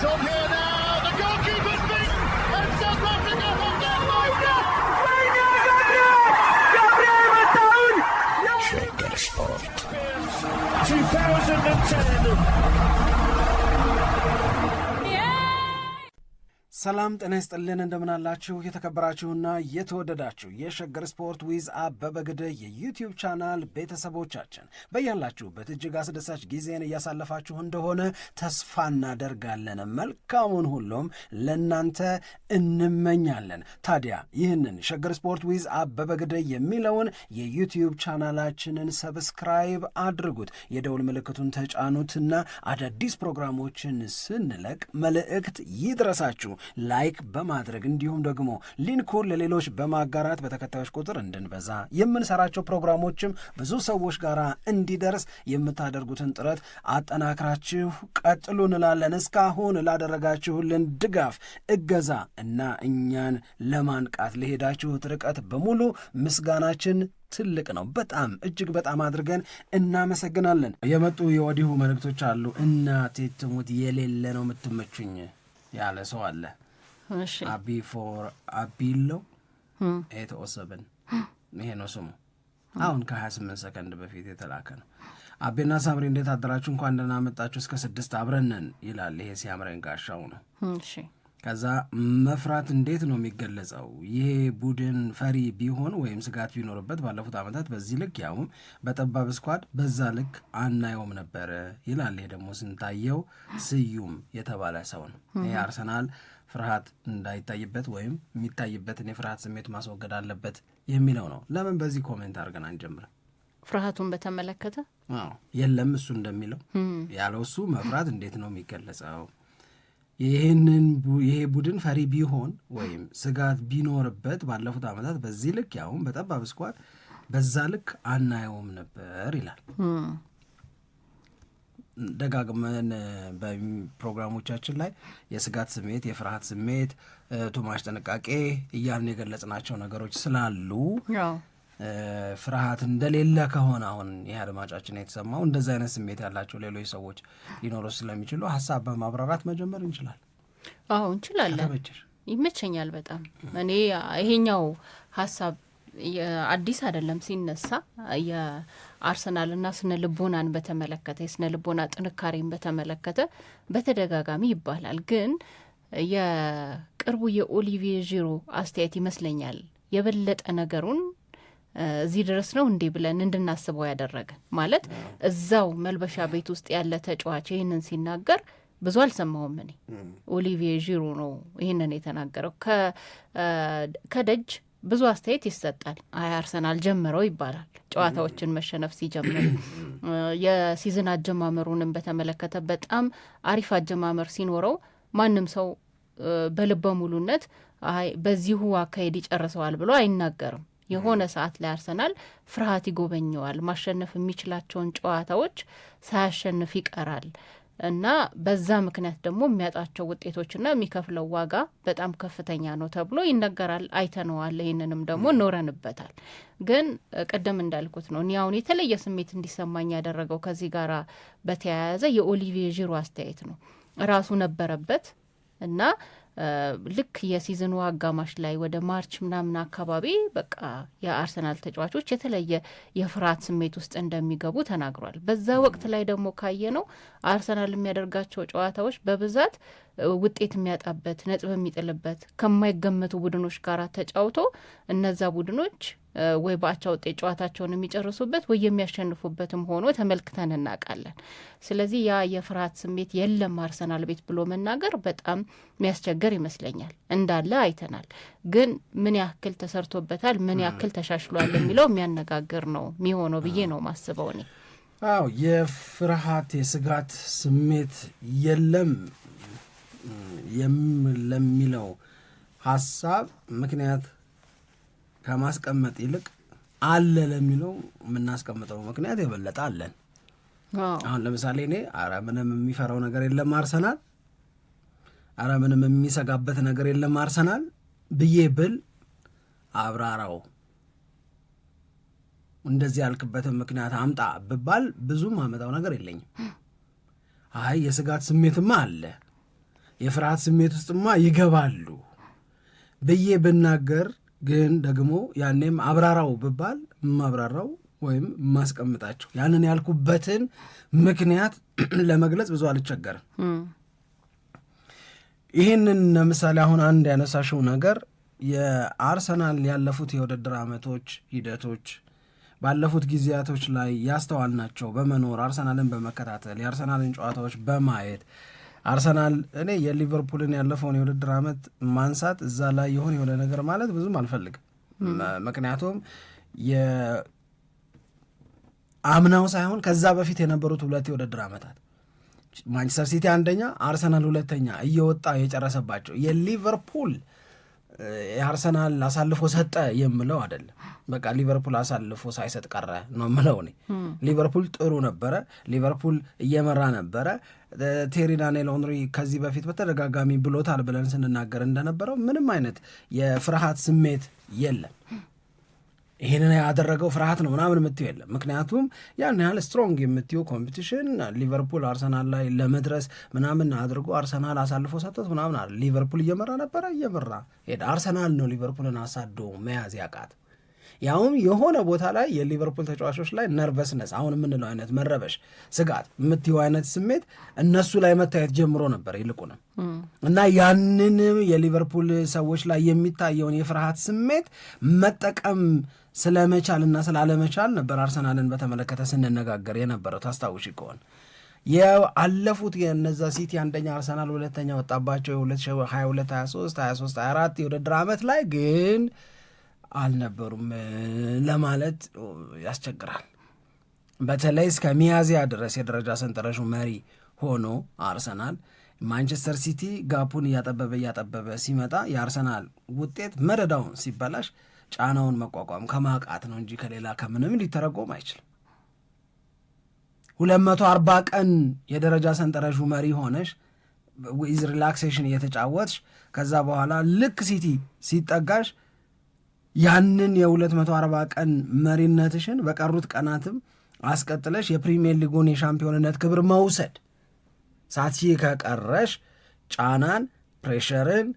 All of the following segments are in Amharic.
It's on here now. The goalkeeper's beaten, and South Africa have done Shaker Sport 2010. ሰላም ጤና ይስጥልን እንደምናላችሁ የተከበራችሁና የተወደዳችሁ የሸገር ስፖርት ዊዝ አበበ ግደይ የዩቲዩብ ቻናል ቤተሰቦቻችን በያላችሁበት እጅግ አስደሳች ጊዜን እያሳለፋችሁ እንደሆነ ተስፋ እናደርጋለን። መልካሙን ሁሉም ለናንተ እንመኛለን። ታዲያ ይህንን ሸገር ስፖርት ዊዝ አበበ ግደይ የሚለውን የዩቲዩብ ቻናላችንን ሰብስክራይብ አድርጉት፣ የደውል ምልክቱን ተጫኑትና አዳዲስ ፕሮግራሞችን ስንለቅ መልእክት ይድረሳችሁ። ላይክ በማድረግ እንዲሁም ደግሞ ሊንኩን ለሌሎች በማጋራት በተከታዮች ቁጥር እንድንበዛ የምንሰራቸው ፕሮግራሞችም ብዙ ሰዎች ጋር እንዲደርስ የምታደርጉትን ጥረት አጠናክራችሁ ቀጥሉ እንላለን። እስካሁን ላደረጋችሁልን ድጋፍ፣ እገዛ እና እኛን ለማንቃት ለሄዳችሁት ርቀት በሙሉ ምስጋናችን ትልቅ ነው። በጣም እጅግ በጣም አድርገን እናመሰግናለን። የመጡ የወዲሁ መልእክቶች አሉ። እናቴ ትሙት የሌለ ነው የምትመቹኝ ያለ ሰው አለ። አቢ ፎር አቢሎ 807 ይሄ ነው ስሙ። አሁን ከ28 ሰከንድ በፊት የተላከ ነው። አቤና ሳምሪ እንዴት አደራችሁ? እንኳን ደህና መጣችሁ። እስከ 6 አብረነን ይላል። ይሄ ሲያምረን ጋሻው ነው። እሺ ከዛ መፍራት እንዴት ነው የሚገለጸው? ይሄ ቡድን ፈሪ ቢሆን ወይም ስጋት ቢኖርበት ባለፉት ዓመታት በዚህ ልክ ያውም በጠባብ ስኳድ በዛ ልክ አናየውም ነበረ ይላል። ይሄ ደግሞ ስንታየው ስዩም የተባለ ሰው ነው። ይሄ አርሰናል ፍርሃት እንዳይታይበት ወይም የሚታይበትን የፍርሃት ስሜት ማስወገድ አለበት የሚለው ነው። ለምን በዚህ ኮሜንት አድርገን አንጀምርም? ፍርሃቱን በተመለከተ የለም እሱ እንደሚለው ያለው እሱ መፍራት እንዴት ነው የሚገለጸው? ይሄ ቡድን ፈሪ ቢሆን ወይም ስጋት ቢኖርበት ባለፉት ዓመታት በዚህ ልክ ያውም በጠባብ ስኳድ በዛ ልክ አናየውም ነበር ይላል። ደጋግመን በፕሮግራሞቻችን ላይ የስጋት ስሜት፣ የፍርሃት ስሜት፣ ቶማሽ ጥንቃቄ እያልን የገለጽናቸው ነገሮች ስላሉ ፍርሃት እንደሌለ ከሆነ አሁን ይህ አድማጫችን የተሰማው እንደዚህ አይነት ስሜት ያላቸው ሌሎች ሰዎች ሊኖሩ ስለሚችሉ ሀሳብ በማብራራት መጀመር እንችላል። አዎ እንችላለን። ይመቸኛል በጣም። እኔ ይሄኛው ሀሳብ አዲስ አይደለም ሲነሳ የአርሰናልና ስነ ልቦናን በተመለከተ የስነ ልቦና ጥንካሬን በተመለከተ በተደጋጋሚ ይባላል። ግን የቅርቡ የኦሊቪዬ ዢሮ አስተያየት ይመስለኛል የበለጠ ነገሩን እዚህ ድረስ ነው እንዴ ብለን እንድናስበው ያደረገን። ማለት እዛው መልበሻ ቤት ውስጥ ያለ ተጫዋች ይህንን ሲናገር ብዙ አልሰማውም። እኔ ኦሊቪዬ ዢሮ ነው ይህንን የተናገረው። ከደጅ ብዙ አስተያየት ይሰጣል። አርሰናል ጀምረው ይባላል ጨዋታዎችን መሸነፍ ሲጀምር። የሲዝን አጀማመሩንም በተመለከተ በጣም አሪፍ አጀማመር ሲኖረው ማንም ሰው በልበ ሙሉነት በዚሁ አካሄድ ይጨርሰዋል ብሎ አይናገርም። የሆነ ሰዓት ላይ አርሰናል ፍርሃት ይጎበኘዋል። ማሸነፍ የሚችላቸውን ጨዋታዎች ሳያሸንፍ ይቀራል እና በዛ ምክንያት ደግሞ የሚያጣቸው ውጤቶችና የሚከፍለው ዋጋ በጣም ከፍተኛ ነው ተብሎ ይነገራል። አይተነዋል። ይህንንም ደግሞ ኖረንበታል። ግን ቀደም እንዳልኩት ነው እኔ አሁን የተለየ ስሜት እንዲሰማኝ ያደረገው ከዚህ ጋር በተያያዘ የኦሊቪዬ ዢሮ አስተያየት ነው። ራሱ ነበረበት እና ልክ የሲዝኑ አጋማሽ ላይ ወደ ማርች ምናምን አካባቢ በቃ የአርሰናል ተጫዋቾች የተለየ የፍርሃት ስሜት ውስጥ እንደሚገቡ ተናግሯል። በዛ ወቅት ላይ ደግሞ ካየነው አርሰናል የሚያደርጋቸው ጨዋታዎች በብዛት ውጤት የሚያጣበት፣ ነጥብ የሚጥልበት ከማይገመቱ ቡድኖች ጋር ተጫውቶ እነዛ ቡድኖች ወይ በአቻ ውጤት ጨዋታቸውን የሚጨርሱበት ወይ የሚያሸንፉበትም ሆኖ ተመልክተን እናውቃለን። ስለዚህ ያ የፍርሃት ስሜት የለም አርሰናል ቤት ብሎ መናገር በጣም የሚያስቸግር ይመስለኛል። እንዳለ አይተናል። ግን ምን ያክል ተሰርቶበታል፣ ምን ያክል ተሻሽሏል የሚለው የሚያነጋግር ነው የሚሆነው ብዬ ነው ማስበው እኔ። አዎ የፍርሃት የስጋት ስሜት የለም ለሚለው ሀሳብ ምክንያት ከማስቀመጥ ይልቅ አለ ለሚለው የምናስቀምጠው ምክንያት የበለጠ አለን። አሁን ለምሳሌ እኔ አረ ምንም የሚፈራው ነገር የለም አርሰናል፣ አረ ምንም የሚሰጋበት ነገር የለም አርሰናል ብዬ ብል አብራራው እንደዚህ ያልክበትን ምክንያት አምጣ ብባል ብዙም አመጣው ነገር የለኝም። አይ የስጋት ስሜትማ አለ፣ የፍርሃት ስሜት ውስጥማ ይገባሉ ብዬ ብናገር ግን ደግሞ ያኔም አብራራው ብባል ማብራራው ወይም ማስቀምጣቸው ያንን ያልኩበትን ምክንያት ለመግለጽ ብዙ አልቸገርም። ይህንን ለምሳሌ አሁን አንድ ያነሳሽው ነገር የአርሰናል ያለፉት የውድድር ዓመቶች ሂደቶች ባለፉት ጊዜያቶች ላይ ያስተዋልናቸው በመኖር አርሰናልን በመከታተል የአርሰናልን ጨዋታዎች በማየት አርሰናል እኔ የሊቨርፑልን ያለፈውን የውድድር ዓመት ማንሳት እዛ ላይ የሆነ ነገር ማለት ብዙም አልፈልግም። ምክንያቱም የአምናው ሳይሆን ከዛ በፊት የነበሩት 2 የውድድር ዓመታት ማንቸስተር ሲቲ አንደኛ አርሰናል ሁለተኛ እየወጣ የጨረሰባቸው የሊቨርፑል የአርሰናል አሳልፎ ሰጠ የምለው አይደለም። በቃ ሊቨርፑል አሳልፎ ሳይሰጥ ቀረ ነው የምለው እኔ። ሊቨርፑል ጥሩ ነበረ፣ ሊቨርፑል እየመራ ነበረ። ቴሪ ዳንኤል ኦንሪ ከዚህ በፊት በተደጋጋሚ ብሎታል ብለን ስንናገር እንደነበረው ምንም አይነት የፍርሃት ስሜት የለም። ይህንን ያደረገው ፍርሃት ነው ምናምን የምትዩ የለም። ምክንያቱም ያን ያህል ስትሮንግ የምትዩ ኮምፒቲሽን ሊቨርፑል አርሰናል ላይ ለመድረስ ምናምን አድርጎ አርሰናል አሳልፎ ሰጥቶት ምናምን አለ። ሊቨርፑል እየመራ ነበረ፣ እየመራ ሄደ። አርሰናል ነው ሊቨርፑልን አሳዶ መያዝ ያቃት። ያውም የሆነ ቦታ ላይ የሊቨርፑል ተጫዋቾች ላይ ነርቨስነስ፣ አሁን የምንለው አይነት መረበሽ፣ ስጋት የምትዩ አይነት ስሜት እነሱ ላይ መታየት ጀምሮ ነበር ይልቁንም እና ያንን የሊቨርፑል ሰዎች ላይ የሚታየውን የፍርሃት ስሜት መጠቀም ስለመቻልና ስላለመቻል ነበር አርሰናልን በተመለከተ ስንነጋገር የነበረው። ታስታውሽ ከሆነ ያለፉት የነዛ ሲቲ አንደኛ አርሰናል ሁለተኛ ወጣባቸው የ2022 23 24 የውድድር ዓመት ላይ ግን አልነበሩም ለማለት ያስቸግራል። በተለይ እስከ ሚያዝያ ድረስ የደረጃ ሰንጠረዡ መሪ ሆኖ አርሰናል ማንቸስተር ሲቲ ጋፑን እያጠበበ ሲመጣ የአርሰናል ውጤት መደዳውን ሲበላሽ ጫናውን መቋቋም ከማቃት ነው እንጂ ከሌላ ከምንም ሊተረጎም አይችልም። 240 ቀን የደረጃ ሰንጠረዡ መሪ ሆነሽ ዊዝ ሪላክሴሽን እየተጫወትሽ ከዛ በኋላ ልክ ሲቲ ሲጠጋሽ ያንን የ240 ቀን መሪነትሽን በቀሩት ቀናትም አስቀጥለሽ የፕሪሚየር ሊጉን የሻምፒዮንነት ክብር መውሰድ ሳትሺ ከቀረሽ ጫናን ፕሬሸርን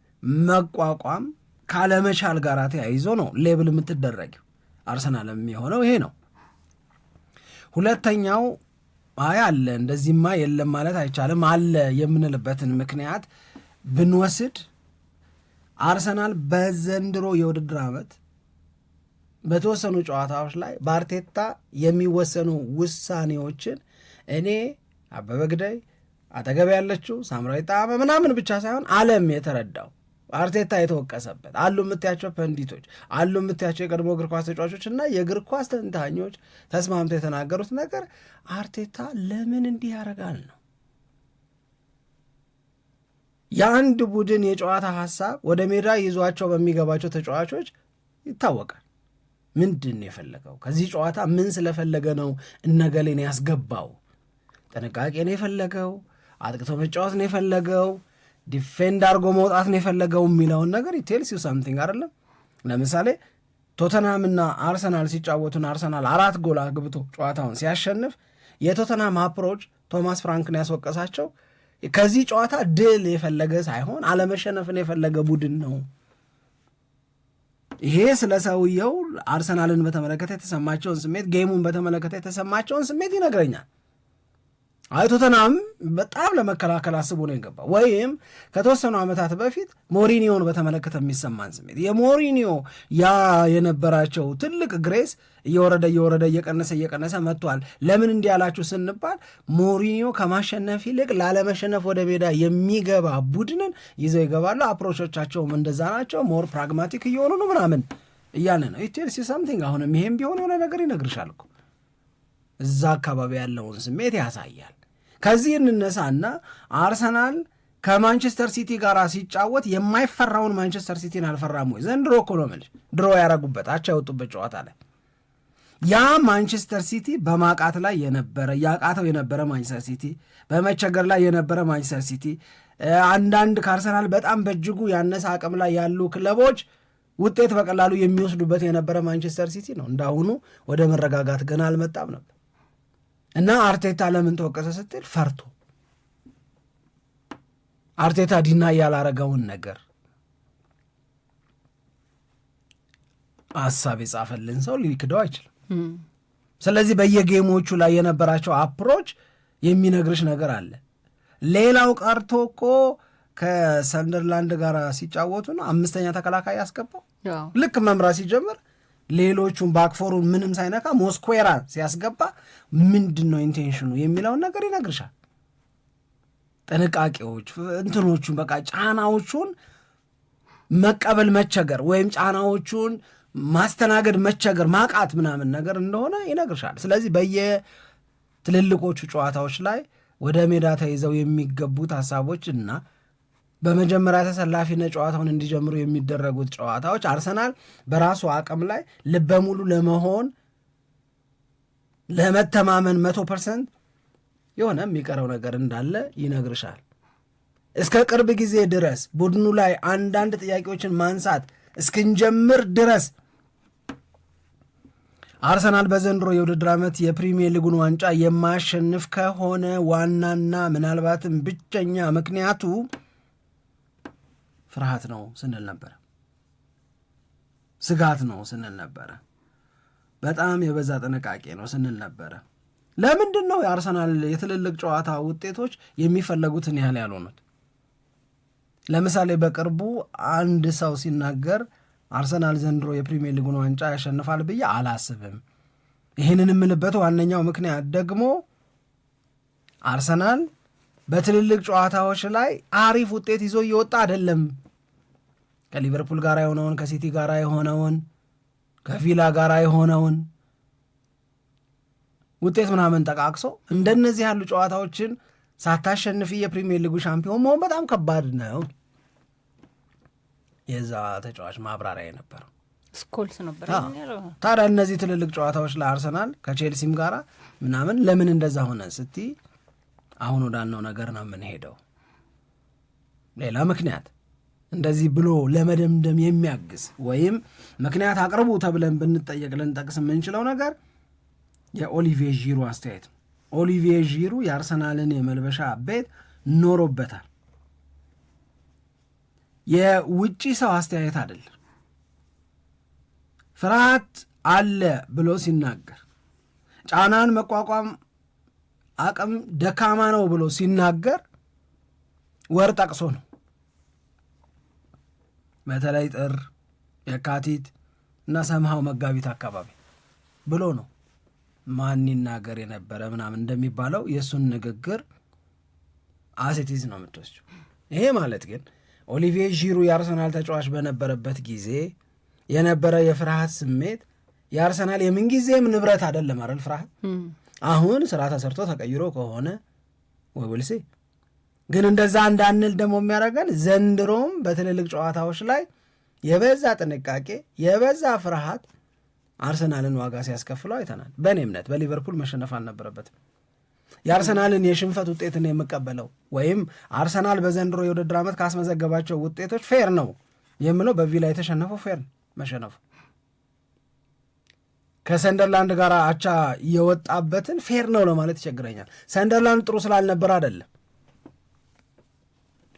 መቋቋም ካለመቻል ጋር ተያይዞ ነው ሌብል የምትደረጊው። አርሰናልም የሆነው ይሄ ነው። ሁለተኛው አለ እንደዚህማ የለም ማለት አይቻልም አለ የምንልበትን ምክንያት ብንወስድ አርሰናል በዘንድሮ የውድድር ዓመት በተወሰኑ ጨዋታዎች ላይ በአርቴታ የሚወሰኑ ውሳኔዎችን እኔ አበበ ግዳይ አጠገብ ያለችው ሳምራዊ ጣዕመ ምናምን ብቻ ሳይሆን ዓለም የተረዳው አርቴታ የተወቀሰበት አሉ የምትያቸው ፐንዲቶች አሉ የምትያቸው የቀድሞ እግር ኳስ ተጫዋቾች እና የእግር ኳስ ተንታኞች ተስማምተው የተናገሩት ነገር አርቴታ ለምን እንዲህ ያደርጋል ነው። የአንድ ቡድን የጨዋታ ሀሳብ ወደ ሜዳ ይዟቸው በሚገባቸው ተጫዋቾች ይታወቃል። ምንድን ነው የፈለገው? ከዚህ ጨዋታ ምን ስለፈለገ ነው እነገሌን ያስገባው? ጥንቃቄ ነው የፈለገው? አጥቅቶ መጫወት ነው የፈለገው? ዲፌንድ አድርጎ መውጣት ነው የፈለገው የሚለውን ነገር ቴልስ ዩ ሳምቲንግ አይደለም። ለምሳሌ ቶተናምና አርሰናል ሲጫወቱን አርሰናል 4 ጎል አግብቶ ጨዋታውን ሲያሸንፍ የቶተናም አፕሮች ቶማስ ፍራንክን ያስወቀሳቸው ከዚህ ጨዋታ ድል የፈለገ ሳይሆን አለመሸነፍን የፈለገ ቡድን ነው። ይሄ ስለ ሰውየው አርሰናልን በተመለከተ የተሰማቸውን ስሜት፣ ጌሙን በተመለከተ የተሰማቸውን ስሜት ይነግረኛል። ቶተናም በጣም ለመከላከል አስቦ ነው የገባው። ወይም ከተወሰኑ ዓመታት በፊት ሞሪኒዮን በተመለከተ የሚሰማን ስሜት የሞሪኒዮ ያ የነበራቸው ትልቅ ግሬስ እየወረደ እየቀነሰ መጥቷል። ለምን እንዲህ ያላችሁ ስንባል ሞሪኒዮ ከማሸነፍ ይልቅ ላለመሸነፍ ወደ ሜዳ የሚገባ ቡድንን ይዘው ይገባሉ። አፕሮቾቻቸውም እንደዛ ናቸው። ሞር ፕራግማቲክ እየሆኑ ነው ምናምን እያለ ነው። ቴልስ ዩ ሳምቲንግ። አሁንም ይሄም ቢሆን የሆነ ነገር ይነግርሻል እኮ እዛ አካባቢ ያለውን ስሜት ያሳያል። ከዚህ እንነሳና አርሰናል ከማንቸስተር ሲቲ ጋር ሲጫወት የማይፈራውን ማንቸስተር ሲቲን አልፈራም ወይ? ዘንድሮ እኮ ነው የምልሽ፣ ድሮ ያረጉበት አቻ ያወጡበት ጨዋታ ላይ ያ ማንቸስተር ሲቲ በማቃት ላይ የነበረ ያቃተው የነበረ ማንቸስተር ሲቲ፣ በመቸገር ላይ የነበረ ማንቸስተር ሲቲ፣ አንዳንድ ከአርሰናል በጣም በእጅጉ ያነሰ አቅም ላይ ያሉ ክለቦች ውጤት በቀላሉ የሚወስዱበት የነበረ ማንቸስተር ሲቲ ነው። እንዳሁኑ ወደ መረጋጋት ገና አልመጣም ነበር እና አርቴታ ለምን ተወቀሰ ስትል ፈርቶ አርቴታ ዲና ያላረገውን ነገር ሀሳብ የጻፈልን ሰው ሊክደው አይችልም። ስለዚህ በየጌሞቹ ላይ የነበራቸው አፕሮች የሚነግርሽ ነገር አለ። ሌላው ቀርቶ እኮ ከሰንደርላንድ ጋር ሲጫወቱ ነው 5ኛ ተከላካይ ያስገባው። ልክ መምራት ሲጀምር ሌሎቹን ባክፎሩን ምንም ሳይነካ ሞስኩዌራ ሲያስገባ ምንድን ነው ኢንቴንሽኑ የሚለውን ነገር ይነግርሻል። ጥንቃቄዎች እንትኖቹን በቃ ጫናዎቹን መቀበል መቸገር ወይም ጫናዎቹን ማስተናገድ መቸገር ማቃት ምናምን ነገር እንደሆነ ይነግርሻል። ስለዚህ በየትልልቆቹ ጨዋታዎች ላይ ወደ ሜዳ ተይዘው የሚገቡት ሀሳቦች እና በመጀመሪያ ተሰላፊነት ጨዋታውን እንዲጀምሩ የሚደረጉት ጨዋታዎች አርሰናል በራሱ አቅም ላይ ልበ ሙሉ ለመሆን ለመተማመን 100% የሆነ የሚቀረው ነገር እንዳለ ይነግርሻል። እስከ ቅርብ ጊዜ ድረስ ቡድኑ ላይ አንዳንድ ጥያቄዎችን ማንሳት እስክንጀምር ድረስ አርሰናል በዘንድሮ የውድድር ዓመት የፕሪሚየር ሊጉን ዋንጫ የማያሸንፍ ከሆነ ዋናና ምናልባትም ብቸኛ ምክንያቱ ፍርሃት ነው ስንል ነበረ፣ ስጋት ነው ስንል ነበረ፣ በጣም የበዛ ጥንቃቄ ነው ስንል ነበረ። ለምንድን ነው የአርሰናል የትልልቅ ጨዋታ ውጤቶች የሚፈለጉትን ያህል ያልሆኑት? ለምሳሌ በቅርቡ አንድ ሰው ሲናገር አርሰናል ዘንድሮ የፕሪሚየር ሊጉን ዋንጫ ያሸንፋል ብዬ አላስብም። ይህንን የምልበት ዋነኛው ምክንያት ደግሞ አርሰናል በትልልቅ ጨዋታዎች ላይ አሪፍ ውጤት ይዞ እየወጣ አይደለም። ከሊቨርፑል ጋር የሆነውን፣ ከሲቲ ጋር የሆነውን፣ ከቪላ ጋር የሆነውን ውጤት ምናምን ጠቃቅሶ እንደነዚህ ያሉ ጨዋታዎችን ሳታሸንፊ የፕሪሚየር ሊጉ ሻምፒዮን መሆን በጣም ከባድ ነው። የዛ ተጫዋች ማብራሪያ የነበረው ስኮልስ ነበር። ታዲያ እነዚህ ትልልቅ ጨዋታዎች ላይ አርሰናል ከቼልሲም ጋር ምናምን ለምን እንደዛ ሆነ ስቲ አሁን ወዳልነው ነገር ነው የምንሄደው። ሌላ ምክንያት እንደዚህ ብሎ ለመደምደም የሚያግዝ ወይም ምክንያት አቅርቡ ተብለን ብንጠየቅ ልንጠቅስ የምንችለው ነገር የኦሊቪዬ ዢሩ አስተያየት ነው። ኦሊቪዬ ዢሩ የአርሰናልን የመልበሻ ቤት ኖሮበታል። የውጪ ሰው አስተያየት አይደለም። ፍርሃት አለ ብሎ ሲናገር፣ ጫናን መቋቋም አቅም ደካማ ነው ብሎ ሲናገር ወር ጠቅሶ ነው። በተለይ ጥር፣ የካቲት እና ሰምሃው መጋቢት አካባቢ ብሎ ነው። ማን ይናገር የነበረ ምናምን እንደሚባለው የእሱን ንግግር አሴቲዝ ነው የምትወስጂው። ይሄ ማለት ግን ኦሊቪዬ ዢሩ የአርሰናል ተጫዋች በነበረበት ጊዜ የነበረ የፍርሃት ስሜት የአርሰናል የምንጊዜም ንብረት አይደለም አይደል? ፍርሃት አሁን ስራ ተሰርቶ ተቀይሮ ከሆነ ወይልሴ ግን እንደዛ እንዳንል ደግሞ የሚያደርገን ዘንድሮም በትልልቅ ጨዋታዎች ላይ የበዛ ጥንቃቄ የበዛ ፍርሃት አርሰናልን ዋጋ ሲያስከፍለው አይተናል። በእኔ እምነት በሊቨርፑል መሸነፍ አልነበረበትም። የአርሰናልን የሽንፈት ውጤትን የምቀበለው ወይም አርሰናል በዘንድሮ የውድድር ዓመት ካስመዘገባቸው ውጤቶች ፌር ነው የምለው በቪላ የተሸነፈው ፌር መሸነፉ ከሰንደርላንድ ጋር አቻ የወጣበትን ፌር ነው ለማለት ይቸግረኛል። ሰንደርላንድ ጥሩ ስላልነበር አይደለም።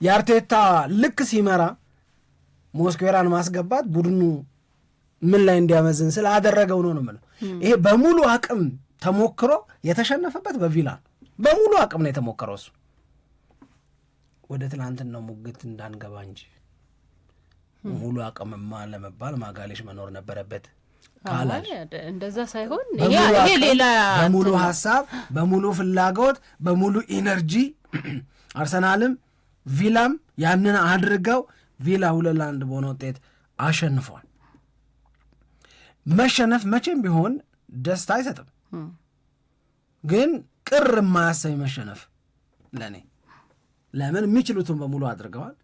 የአርቴታ ልክ ሲመራ ሞስኩዌራን ማስገባት ቡድኑ ምን ላይ እንዲያመዝን ስላደረገው ነው የምለው። ይሄ በሙሉ አቅም ተሞክሮ የተሸነፈበት በቪላ በሙሉ አቅም ነው የተሞከረው። እሱ ወደ ትናንትናው ሙግት እንዳንገባ እንጂ ሙሉ አቅምማ ለመባል ማጋሌሽ መኖር ነበረበት። እንደዛ ሳይሆን ይሄ ሌላ በሙሉ ሀሳብ በሙሉ ፍላጎት በሙሉ ኢነርጂ አርሰናልም ቪላም ያንን አድርገው ቪላ 2-1 በሆነ ውጤት አሸንፏል። መሸነፍ መቼም ቢሆን ደስታ አይሰጥም፣ ግን ቅር የማያሰኝ መሸነፍ ለእኔ ለምን የሚችሉትን በሙሉ አድርገዋል።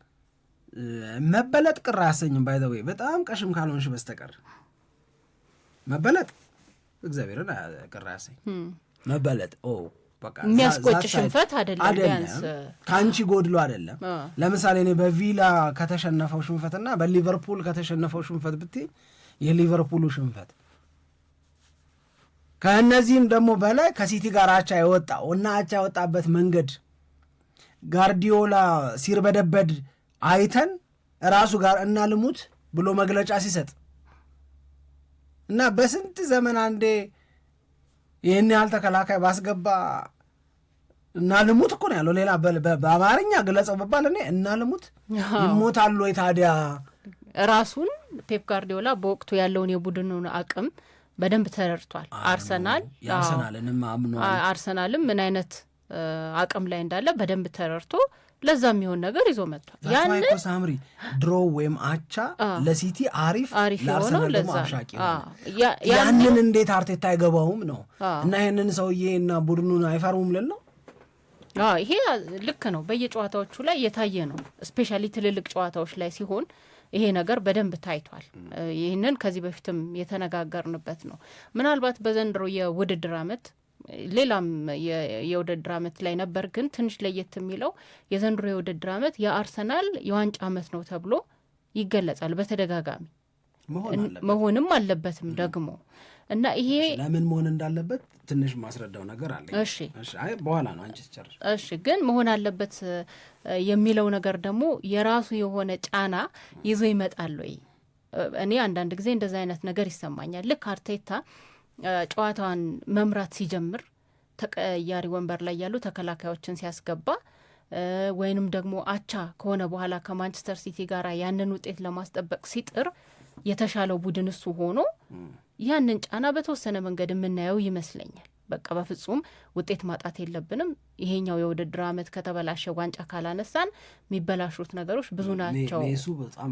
መበለጥ ቅር አያሰኝም። ባይዘዌ በጣም ቀሽም ካልሆንሽ በስተቀር መበለጥ እግዚአብሔርን ቅር አያሰኝ። መበለጥ የሚያስቆጭ ሽንፈት አይደለም፣ ቢያንስ ከአንቺ ጎድሎ አይደለም። ለምሳሌ እኔ በቪላ ከተሸነፈው ሽንፈትና በሊቨርፑል ከተሸነፈው ሽንፈት ብትይ የሊቨርፑሉ ሽንፈት ከእነዚህም ደግሞ በላይ ከሲቲ ጋር አቻ የወጣው እና አቻ የወጣበት መንገድ ጋርዲዮላ ሲርበደበድ አይተን ራሱ ጋር እና ልሙት ብሎ መግለጫ ሲሰጥ እና በስንት ዘመን አንዴ ይህን ያህል ተከላካይ ባስገባ እና ልሙት እኮ ነው ያለው። ሌላ በአማርኛ ግለጸው በባል እኔ እና ልሙት ይሞታሉ ወይ ታዲያ? ራሱን ፔፕ ጋርዲዮላ በወቅቱ ያለውን የቡድኑን አቅም በደንብ ተረድቷል። አርሰናልም ምን አይነት አቅም ላይ እንዳለ በደንብ ተረድቶ ለዛ የሚሆን ነገር ይዞ መጥቷል። ያንን ሳምሪ ድሮ ወይም አቻ ለሲቲ አሪፍ ለአርሰናል ደግሞ አሻቂ ያንን እንዴት አርቴታ አይገባውም ነው እና ይሄንን ሰውዬ እና ቡድኑን አይፈሩም ልል ነው። ይሄ ልክ ነው። በየጨዋታዎቹ ላይ የታየ ነው። ስፔሻሊ ትልልቅ ጨዋታዎች ላይ ሲሆን ይሄ ነገር በደንብ ታይቷል። ይህንን ከዚህ በፊትም የተነጋገርንበት ነው። ምናልባት በዘንድሮ የውድድር አመት ሌላም የውድድር አመት ላይ ነበር፣ ግን ትንሽ ለየት የሚለው የዘንድሮ የውድድር አመት የአርሰናል የዋንጫ አመት ነው ተብሎ ይገለጻል በተደጋጋሚ መሆንም አለበትም ደግሞ እና ይሄ ለምን መሆን እንዳለበት ትንሽ ማስረዳው ነገር አለ። እሺ በኋላ ነው አንቺ ትጨርሽ። እሺ ግን መሆን አለበት የሚለው ነገር ደግሞ የራሱ የሆነ ጫና ይዞ ይመጣል ወይ? እኔ አንዳንድ ጊዜ እንደዛ አይነት ነገር ይሰማኛል። ልክ አርቴታ ጨዋታዋን መምራት ሲጀምር ተቀያሪ ወንበር ላይ ያሉ ተከላካዮችን ሲያስገባ ወይንም ደግሞ አቻ ከሆነ በኋላ ከማንቸስተር ሲቲ ጋር ያንን ውጤት ለማስጠበቅ ሲጥር የተሻለው ቡድን እሱ ሆኖ ያንን ጫና በተወሰነ መንገድ የምናየው ይመስለኛል። በቃ በፍጹም ውጤት ማጣት የለብንም፣ ይሄኛው የውድድር አመት ከተበላሸ ዋንጫ ካላነሳን የሚበላሹት ነገሮች ብዙ ናቸው፣ በጣም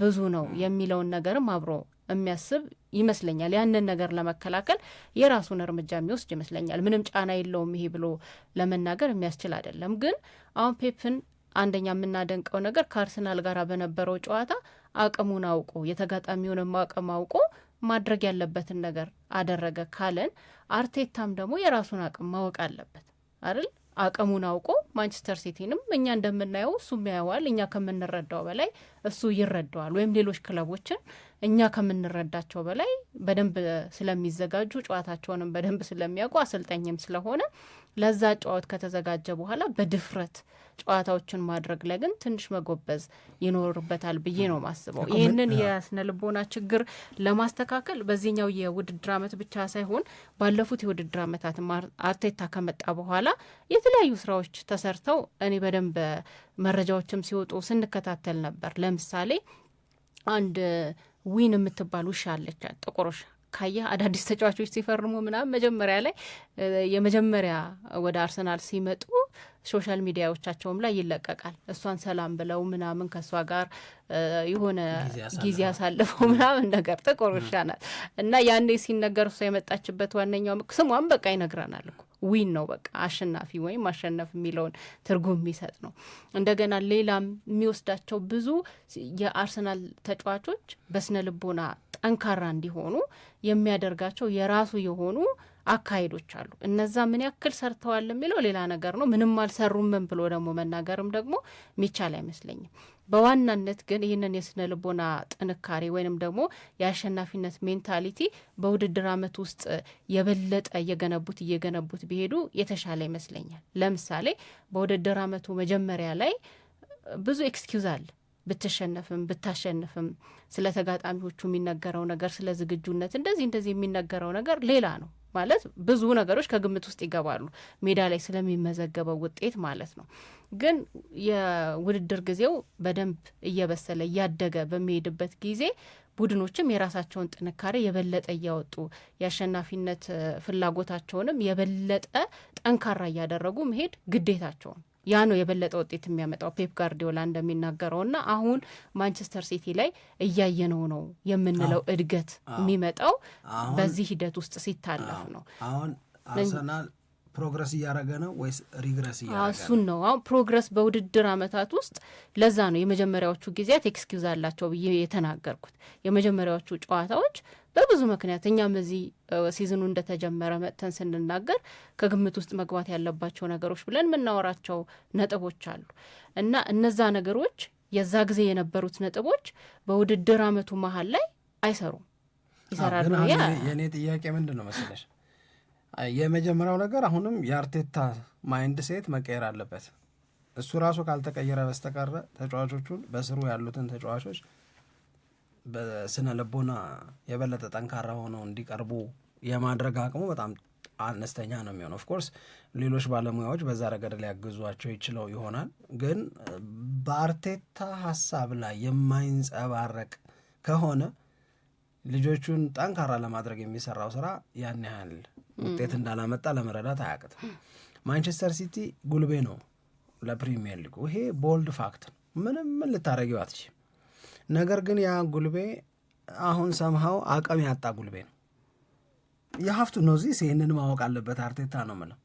ብዙ ነው የሚለውን ነገርም አብሮ የሚያስብ ይመስለኛል። ያንን ነገር ለመከላከል የራሱን እርምጃ የሚወስድ ይመስለኛል። ምንም ጫና የለውም ይሄ ብሎ ለመናገር የሚያስችል አይደለም። ግን አሁን ፔፕን አንደኛ የምናደንቀው ነገር ከአርሰናል ጋር በነበረው ጨዋታ አቅሙን አውቆ የተጋጣሚውንም አቅም አውቆ ማድረግ ያለበትን ነገር አደረገ ካለን አርቴታም ደግሞ የራሱን አቅም ማወቅ አለበት አይደል? አቅሙን አውቆ ማንቸስተር ሲቲንም እኛ እንደምናየው እሱም ያየዋል፣ እኛ ከምንረዳው በላይ እሱ ይረዳዋል። ወይም ሌሎች ክለቦችን እኛ ከምንረዳቸው በላይ በደንብ ስለሚዘጋጁ ጨዋታቸውንም በደንብ ስለሚያውቁ አሰልጣኝም ስለሆነ ለዛ ጨዋታ ከተዘጋጀ በኋላ በድፍረት ጨዋታዎችን ማድረግ ላይ ግን ትንሽ መጎበዝ ይኖርበታል ብዬ ነው ማስበው። ይህንን የስነ ልቦና ችግር ለማስተካከል በዚህኛው የውድድር አመት ብቻ ሳይሆን ባለፉት የውድድር አመታት አርቴታ ከመጣ በኋላ የተለያዩ ስራዎች ተሰርተው እኔ በደንብ መረጃዎችም ሲወጡ ስንከታተል ነበር። ለምሳሌ አንድ ዊን የምትባል ውሻ አለች፣ ጥቁር ውሻ። ካየህ አዳዲስ ተጫዋቾች ሲፈርሙ ምናምን መጀመሪያ ላይ የመጀመሪያ ወደ አርሰናል ሲመጡ ሶሻል ሚዲያዎቻቸውም ላይ ይለቀቃል። እሷን ሰላም ብለው ምናምን ከእሷ ጋር የሆነ ጊዜ ያሳልፈው ምናምን ነገር ጥቁር ውሻ ናት እና ያኔ ሲነገር እሷ የመጣችበት ዋነኛው ስሟን በቃ ይነግረናል እኮ ዊን ነው፣ በቃ አሸናፊ ወይም ማሸነፍ የሚለውን ትርጉም የሚሰጥ ነው። እንደገና ሌላም የሚወስዳቸው ብዙ የአርሰናል ተጫዋቾች በስነ ልቦና ጠንካራ እንዲሆኑ የሚያደርጋቸው የራሱ የሆኑ አካሄዶች አሉ። እነዛ ምን ያክል ሰርተዋል የሚለው ሌላ ነገር ነው። ምንም አልሰሩም ምን ብሎ ደግሞ መናገርም ደግሞ የሚቻል አይመስለኝም። በዋናነት ግን ይህንን የስነ ልቦና ጥንካሬ ወይንም ደግሞ የአሸናፊነት ሜንታሊቲ በውድድር አመት ውስጥ የበለጠ እየገነቡት ቢሄዱ የተሻለ ይመስለኛል። ለምሳሌ በውድድር አመቱ መጀመሪያ ላይ ብዙ ኤክስኪውዝ አለ። ብትሸነፍም ብታሸንፍም ስለ ተጋጣሚዎቹ የሚነገረው ነገር፣ ስለ ዝግጁነት እንደዚህ የሚነገረው ነገር ሌላ ነው ማለት ብዙ ነገሮች ከግምት ውስጥ ይገባሉ ሜዳ ላይ ስለሚመዘገበው ውጤት ማለት ነው። ግን የውድድር ጊዜው በደንብ እየበሰለ እያደገ በሚሄድበት ጊዜ ቡድኖችም የራሳቸውን ጥንካሬ የበለጠ እያወጡ የአሸናፊነት ፍላጎታቸውንም የበለጠ ጠንካራ እያደረጉ መሄድ ግዴታቸውን ያ ነው የበለጠ ውጤት የሚያመጣው ፔፕ ጋርዲዮላ እንደሚናገረው እና አሁን ማንቸስተር ሲቲ ላይ እያየነው ነው የምንለው እድገት የሚመጣው በዚህ ሂደት ውስጥ ሲታለፍ ነው። አሁን አርሰናል ፕሮግረስ እያደረገ ነው ወይስ ሪግረስ እያደረገ ነው? እሱን ነው አሁን ፕሮግረስ በውድድር አመታት ውስጥ ለዛ ነው የመጀመሪያዎቹ ጊዜያት ኤክስኪውዝ አላቸው ብዬ የተናገርኩት። የመጀመሪያዎቹ ጨዋታዎች በብዙ ምክንያት እኛም እዚህ ሲዝኑ እንደተጀመረ መጥተን ስንናገር ከግምት ውስጥ መግባት ያለባቸው ነገሮች ብለን የምናወራቸው ነጥቦች አሉ እና እነዛ ነገሮች የዛ ጊዜ የነበሩት ነጥቦች በውድድር አመቱ መሀል ላይ አይሰሩም። ይሰራሉ። የእኔ ጥያቄ ምንድን ነው መሰለሽ፣ የመጀመሪያው ነገር አሁንም የአርቴታ ማይንድ ሴት መቀየር አለበት። እሱ ራሱ ካልተቀየረ በስተቀረ ተጫዋቾቹን በስሩ ያሉትን ተጫዋቾች በስነ ልቦና የበለጠ ጠንካራ ሆነው እንዲቀርቡ የማድረግ አቅሙ በጣም አነስተኛ ነው የሚሆነው። ኦፍኮርስ ሌሎች ባለሙያዎች በዛ ረገድ ሊያግዟቸው ይችለው ይሆናል፣ ግን በአርቴታ ሀሳብ ላይ የማይንጸባረቅ ከሆነ ልጆቹን ጠንካራ ለማድረግ የሚሰራው ስራ ያን ያህል ውጤት እንዳላመጣ ለመረዳት አያቅትም። ማንቸስተር ሲቲ ጉልቤ ነው ለፕሪሚየር ሊጉ፣ ይሄ ቦልድ ፋክት ነው፣ ምንም ልታረጊው አትችም። ነገር ግን ያ ጉልቤ አሁን ሰምሃው አቅም ያጣ ጉልቤ ነው። የሀፍቱ ነው ዚስ ይህንን ማወቅ አለበት አርቴታ ነው ምለው።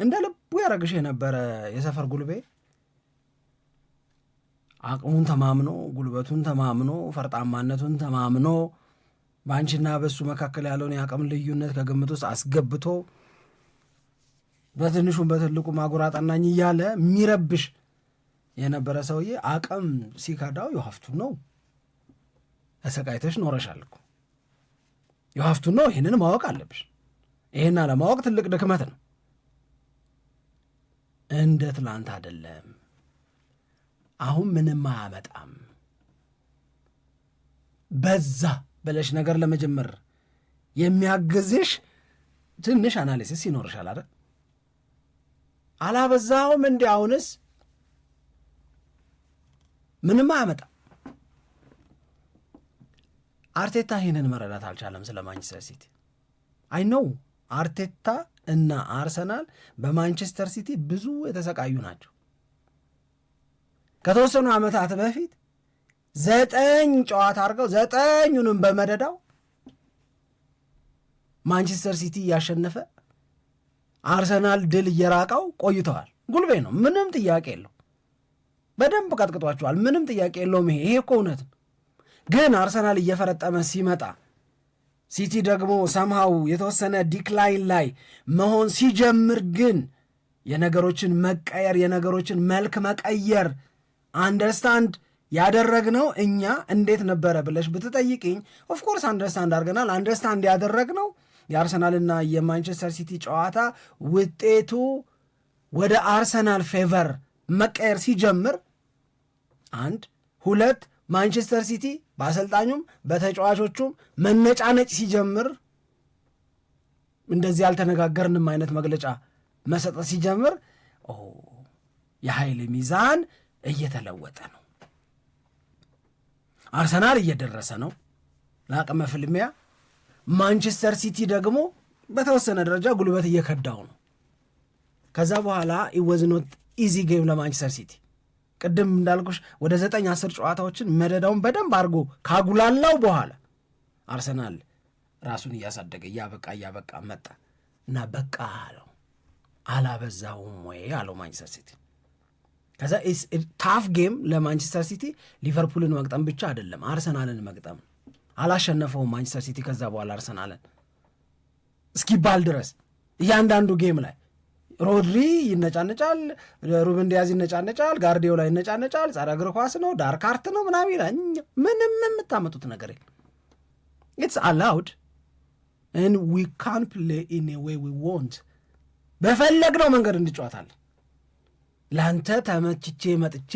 እንደ ልቡ ያረግሽ የነበረ የሰፈር ጉልቤ አቅሙን ተማምኖ ጉልበቱን ተማምኖ ፈርጣማነቱን ተማምኖ በአንቺና በሱ መካከል ያለውን የአቅም ልዩነት ከግምት ውስጥ አስገብቶ በትንሹም በትልቁ ማጉራጠናኝ እያለ የሚረብሽ የነበረ ሰውዬ አቅም ሲከዳው የሀፍቱ ነው። ተሰቃይተሽ ኖረሻል እኮ የሀፍቱ ነው። ይህንን ማወቅ አለብሽ። ይህን አለማወቅ ትልቅ ድክመት ነው። እንደ ትላንት አይደለም። አሁን ምንም አያመጣም በዛ በለሽ ነገር ለመጀመር የሚያግዝሽ ትንሽ አናሊሲስ ይኖርሻል አይደል? አላበዛውም እንዲ አሁንስ ምንም አያመጣም። አርቴታ ይህንን መረዳት አልቻለም ስለ ማንቸስተር ሲቲ። አይ ነው አርቴታ እና አርሰናል በማንቸስተር ሲቲ ብዙ የተሰቃዩ ናቸው። ከተወሰኑ ዓመታት በፊት 9 ጨዋታ አድርገው 9ኙንም በመደዳው ማንቸስተር ሲቲ እያሸነፈ አርሰናል ድል እየራቀው ቆይተዋል። ጉልቤ ነው፣ ምንም ጥያቄ የለው። በደንብ ቀጥቅጧቸዋል፣ ምንም ጥያቄ የለውም። ይሄ እኮ እውነት ነው። ግን አርሰናል እየፈረጠመ ሲመጣ ሲቲ ደግሞ ሰምሃው የተወሰነ ዲክላይን ላይ መሆን ሲጀምር ግን የነገሮችን መቀየር የነገሮችን መልክ መቀየር አንደርስታንድ ያደረግነው እኛ እንዴት ነበረ ብለሽ ብትጠይቅኝ ኦፍኮርስ አንደርስታንድ አድርገናል። አንደርስታንድ ያደረግነው የአርሰናልና የማንቸስተር ሲቲ ጨዋታ ውጤቱ ወደ አርሰናል ፌቨር መቀየር ሲጀምር 1 2 ማንቸስተር ሲቲ በአሰልጣኙም በተጫዋቾቹም መነጫነጭ ሲጀምር እንደዚህ ያልተነጋገርንም አይነት መግለጫ መሰጠት ሲጀምር የኃይል ሚዛን እየተለወጠ ነው። አርሰናል እየደረሰ ነው ለአቅመ ፍልሚያ። ማንቸስተር ሲቲ ደግሞ በተወሰነ ደረጃ ጉልበት እየከዳው ነው። ከዛ በኋላ ኢወዝኖት ኢዚ ጌም ለማንቸስተር ሲቲ። ቅድም እንዳልኩሽ ወደ 9-10 ጨዋታዎችን መደዳውን በደንብ አድርጎ ካጉላላው በኋላ አርሰናል ራሱን እያሳደገ እያበቃ መጣ እና በቃ አለው። አላበዛውም ወይ አለው ማንቸስተር ሲቲ። ከዛ ታፍ ጌም ለማንቸስተር ሲቲ ሊቨርፑልን መግጠም ብቻ አይደለም አርሰናልን መግጠም። አላሸነፈውም ማንቸስተር ሲቲ ከዛ በኋላ አርሰናልን እስኪባል ድረስ እያንዳንዱ ጌም ላይ ሮድሪ ይነጫነጫል፣ ሩበን ዲያዝ ይነጫነጫል፣ ጋርዲዮላ ይነጫነጫል፣ ጸረ እግር ኳስ ነው ዳርክ አርት ነው ምናምን ይላል። ምንም የምታመጡት ነገር የለም። ኢትስ አላውድ and we can't play in a way we want። በፈለግነው መንገድ እንጫወታለን። ለአንተ ተመችቼ መጥቼ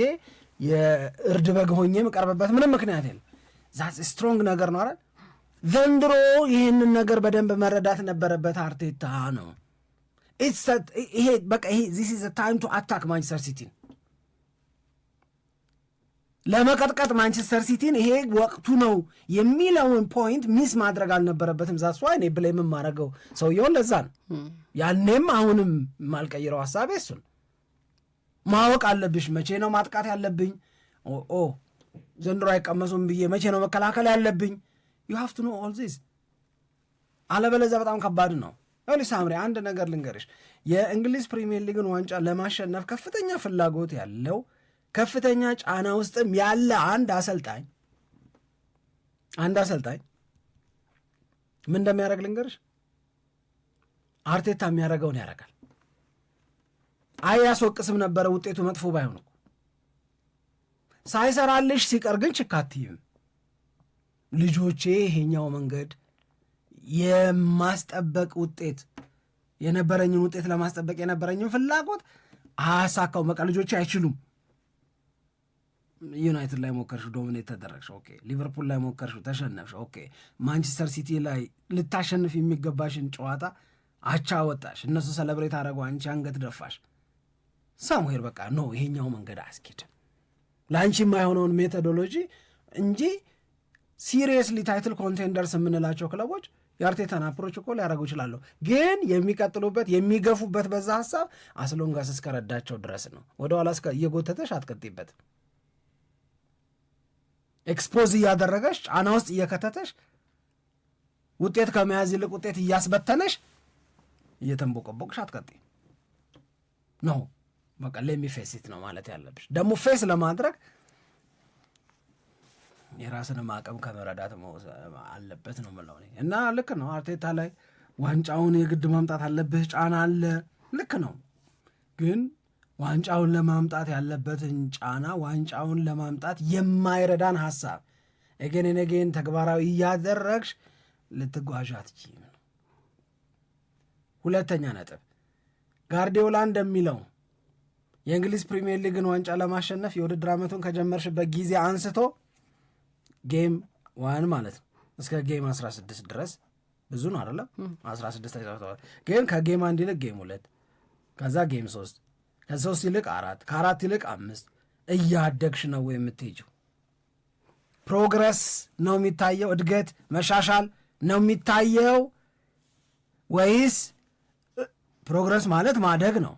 የእርድ በግ ሆኜ የምቀርብበት ምንም ምክንያት የለም። ዛት ስትሮንግ ነገር ነው አይደል? ዘንድሮ ይህንን ነገር በደንብ መረዳት ነበረበት አርቴታ ነው። ይሄ በቃ ይሄ this is a time to attack ማንቸስተር ሲቲን ለመቀጥቀጥ ማንቸስተር ሲቲን ይሄ ወቅቱ ነው የሚለውን ፖይንት ሚስ ማድረግ አልነበረበትም። ዛስ ዋይ እኔ ብሌም የማደርገው ሰውየውን ለዛ ነው። ያኔም አሁንም የማልቀይረው ሀሳቤ እሱን ማወቅ አለብሽ። መቼ ነው ማጥቃት ያለብኝ? ዘንድሮ አይቀመሱም ብዬ መቼ ነው መከላከል ያለብኝ? you have to know all this። አለበለዚያ በጣም ከባድ ነው። ሆሊ ሳምሪ አንድ ነገር ልንገርሽ፣ የእንግሊዝ ፕሪሚየር ሊግን ዋንጫ ለማሸነፍ ከፍተኛ ፍላጎት ያለው ከፍተኛ ጫና ውስጥም ያለ አንድ አሰልጣኝ ምን እንደሚያደርግ ልንገርሽ። አርቴታ የሚያደርገውን ያደርጋል። ያስወቅስም ነበረ ውጤቱ መጥፎ ባይሆን እኮ ሳይሰራልሽ ሲቀር ግን ችካትይም ልጆቼ ይሄኛው መንገድ የማስጠበቅ ውጤት የነበረኝን ውጤት ለማስጠበቅ የነበረኝን ፍላጎት አሳካው በቃ ልጆች አይችሉም። ዩናይትድ ላይ ሞከርሽ፣ ዶሚኔት ተደረግሽ፣ ኦኬ። ሊቨርፑል ላይ ሞከርሽ፣ ተሸነፍሽ፣ ኦኬ። ማንቸስተር ሲቲ ላይ ልታሸንፍ የሚገባሽን ጨዋታ አቻ ወጣሽ፣ እነሱ ሰለብሬት አደረጉ፣ አንቺ አንገት ደፋሽ። ሳሙኤል በቃ ኖ ይሄኛው መንገድ አያስኬድም ለአንቺ የማይሆነውን ሜቶዶሎጂ እንጂ ሲሪየስሊ ታይትል ኮንቴንደርስ የምንላቸው ክለቦች የአርቴታን አፕሮች እኮ ሊያደርጉ ይችላሉ፣ ግን የሚቀጥሉበት የሚገፉበት በዛ ሀሳብ አስሎንጋስ እስከረዳቸው ድረስ ነው። ወደኋላ እየጎተተሽ አትቀጥይበትም። ኤክስፖዝ እያደረገሽ ጫና ውስጥ እየከተተሽ ውጤት ከመያዝ ይልቅ ውጤት እያስበተነሽ እየተንቦቀቦቅሽ አትቀጥይ ነው። በቃ ሌሚ ፌሲት ነው ማለት ያለብሽ። ደግሞ ፌስ ለማድረግ የራስንም አቅም ከመረዳት አለበት ነው የምለው እና ልክ ነው። አርቴታ ላይ ዋንጫውን የግድ ማምጣት አለብህ ጫና አለ፣ ልክ ነው። ግን ዋንጫውን ለማምጣት ያለበትን ጫና ዋንጫውን ለማምጣት የማይረዳን ሀሳብ ኤጌን ተግባራዊ እያደረግሽ ልትጓዣ አትችይም ነው። ሁለተኛ ነጥብ ጋርዲዮላ እንደሚለው የእንግሊዝ ፕሪሚየር ሊግን ዋንጫ ለማሸነፍ የውድድር ዓመቱን ከጀመርሽበት ጊዜ አንስቶ ጌም 1 ማለት ነው እስከ ጌም 16 ድረስ ብዙ ነው አይደለም? 16 ተጫውተዋል። ግን ከጌም 1 ይልቅ ጌም 2 ከዛ ጌም 3 ከ3 ይልቅ 4 ከ4 ይልቅ 5 እያደግሽ ነው የምትሄጂው። ፕሮግረስ ነው የሚታየው፣ እድገት መሻሻል ነው የሚታየው ወይስ ፕሮግረስ ማለት ማደግ ነው?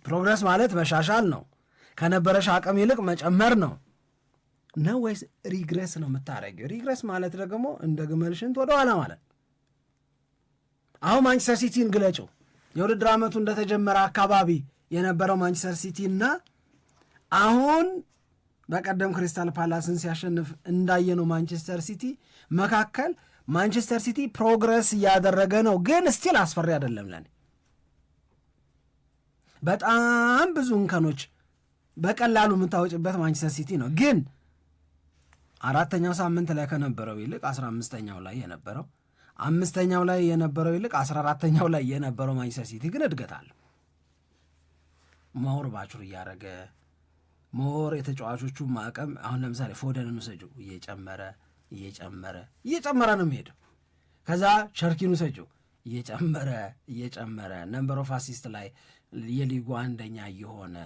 ፕሮግረስ ማለት መሻሻል ነው፣ ከነበረሽ አቅም ይልቅ መጨመር ነው ነው ወይስ ሪግሬስ ነው የምታደርገው? ሪግሬስ ማለት ደግሞ እንደ ግመል ሽንት ወደ ኋላ ማለት። አሁን ማንቸስተር ሲቲን ግለጭው። የውድድር ዓመቱ እንደተጀመረ አካባቢ የነበረው ማንቸስተር ሲቲ እና አሁን በቀደም ክሪስታል ፓላስን ሲያሸንፍ እንዳየነው ማንቸስተር ሲቲ መካከል ማንቸስተር ሲቲ ፕሮግረስ እያደረገ ነው፣ ግን ስቲል አስፈሪ አይደለም። ለኔ በጣም ብዙ እንከኖች በቀላሉ የምታወጭበት ማንቸስተር ሲቲ ነው። ግን 4ኛው ሳምንት ላይ ከነበረው ይልቅ 15ኛው ላይ የነበረው 5ኛው ላይ የነበረው ይልቅ 14ኛው ላይ የነበረው ማንቸስተር ሲቲ ግን እድገት አለው። ሞር ባቹር እያደረገ ሞር የተጫዋቾቹ ማቀም አሁን ለምሳሌ ፎደንን ውሰጂው እየጨመረ ነው የሚሄደው። ከዛ ሸርኪን ውሰጂው እየጨመረ ነምበር ኦፍ አሲስት ላይ የሊጉ አንደኛ እየሆነ